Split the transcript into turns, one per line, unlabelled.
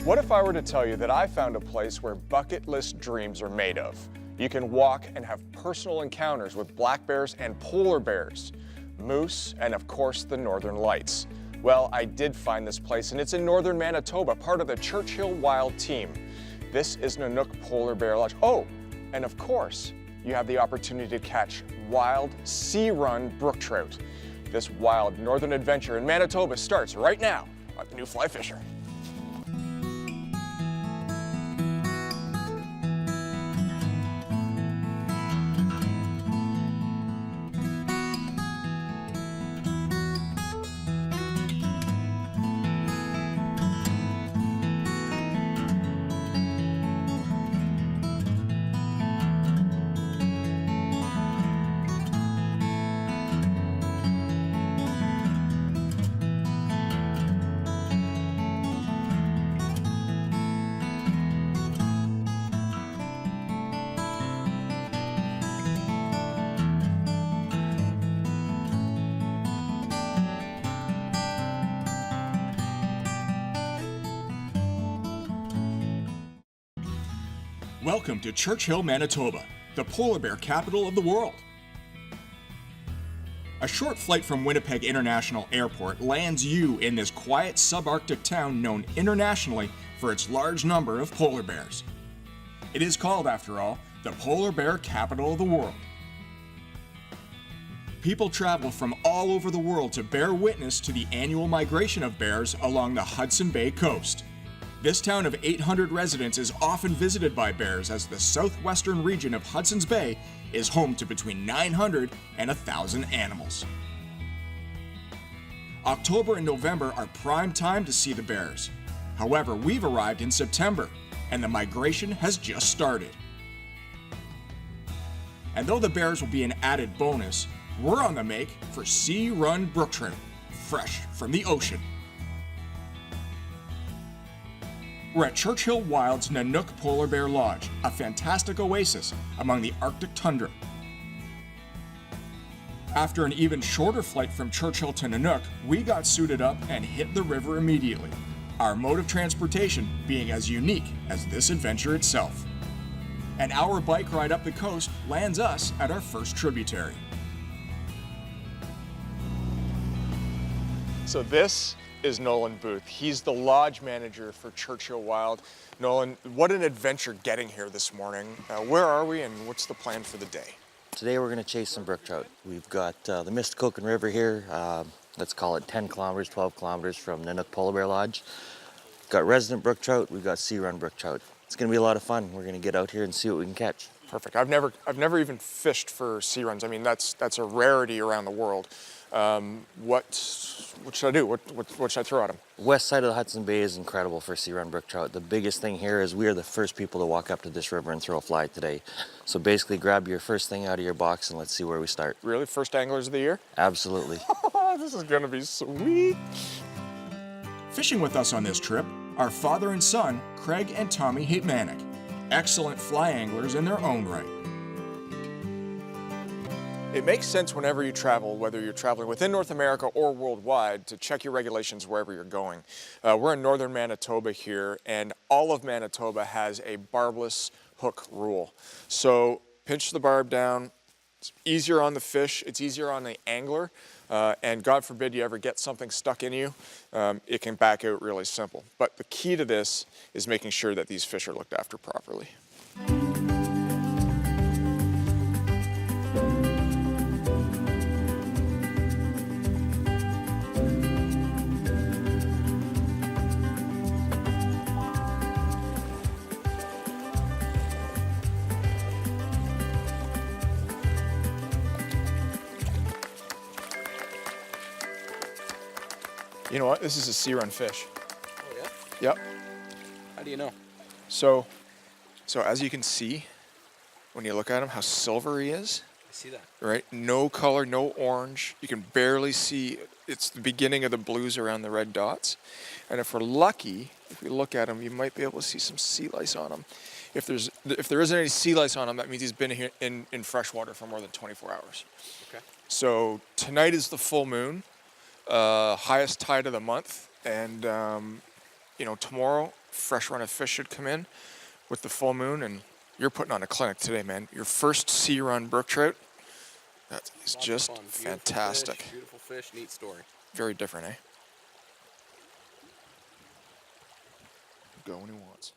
What if I were to tell you that I found a place where bucket list dreams are made of? You can walk and have personal encounters with black bears and polar bears, moose, and of course the northern lights. Well, I did find this place, and it's in northern Manitoba, part of the Churchill Wild team. This is Nanook Polar Bear Lodge. Oh, and of course, you have the opportunity to catch wild sea-run brook trout. This wild northern adventure in Manitoba starts right now on New Fly Fisher.
Welcome to Churchill, Manitoba, the polar bear capital of the world. A short flight from Winnipeg International Airport lands you in this quiet subarctic town known internationally for its large number of polar bears. It is called, after all, the polar bear capital of the world. People travel from all over the world to bear witness to the annual migration of bears along the Hudson Bay coast. This town of 800 residents is often visited by bears, as the southwestern region of Hudson's Bay is home to between 900 and 1,000 animals. October and November are prime time to see the bears. However, we've arrived in September, and the migration has just started. And though the bears will be an added bonus, we're on the make for sea-run brook trout, fresh from the ocean. We're at Churchill Wild's Nanook Polar Bear Lodge, a fantastic oasis among the Arctic tundra. After an even shorter flight from Churchill to Nanook, we got suited up and hit the river immediately, our mode of transportation being as unique as this adventure itself. An hour bike ride up the coast lands us at our first tributary.
So this is Nolan Booth. He's the lodge manager for Churchill Wild. Nolan, what an adventure getting here this morning. Where are we and what's the plan for the day?
Today we're going to chase some brook trout. We've got the Mistikokan River here, let's call it 10 kilometers, 12 kilometers from Nanook Polar Bear Lodge. We've got resident brook trout, we've got sea-run brook trout. It's going to be a lot of fun. We're going to get out here and see what we can catch.
Perfect. I've never even fished for sea runs. I mean, that's a rarity around the world. What should I do? What should I throw at them?
West side of the Hudson Bay is incredible for sea-run brook trout. The biggest thing here is we are the first people to walk up to this river and throw a fly today. So basically grab your first thing out of your box and let's see where we start.
Really? First anglers of the year?
Absolutely.
This is gonna be sweet.
Fishing with us on this trip are father and son, Craig and Tommy Haitmanic, excellent fly anglers in their own right.
It makes sense whenever you travel, whether you're traveling within North America or worldwide, to check your regulations wherever you're going. We're in northern Manitoba here, and all of Manitoba has a barbless hook rule. So pinch the barb down. It's easier on the fish, it's easier on the angler, and God forbid you ever get something stuck in you, it can back out really simple. But the key to this is making sure that these fish are looked after properly. You know what? This is a sea-run fish.
Oh yeah?
Yep.
How do you know?
So as you can see, when you look at him, how silver he is,
I see that.
right? No color, no orange. You can barely see, it's the beginning of the blues around the red dots. And if we're lucky, if we look at him, you might be able to see some sea lice on him. If there isn't any sea lice on him, that means he's been here in fresh water for more than 24 hours.
Okay.
So tonight is the full moon. Highest tide of the month, and you know, tomorrow, fresh run of fish should come in with the full moon, and you're putting on a clinic today, man. Your first sea run brook trout. That is
Lots of
just
fun. Beautiful
fantastic.
Fish, beautiful fish, neat story.
Very different, eh? Go when he wants.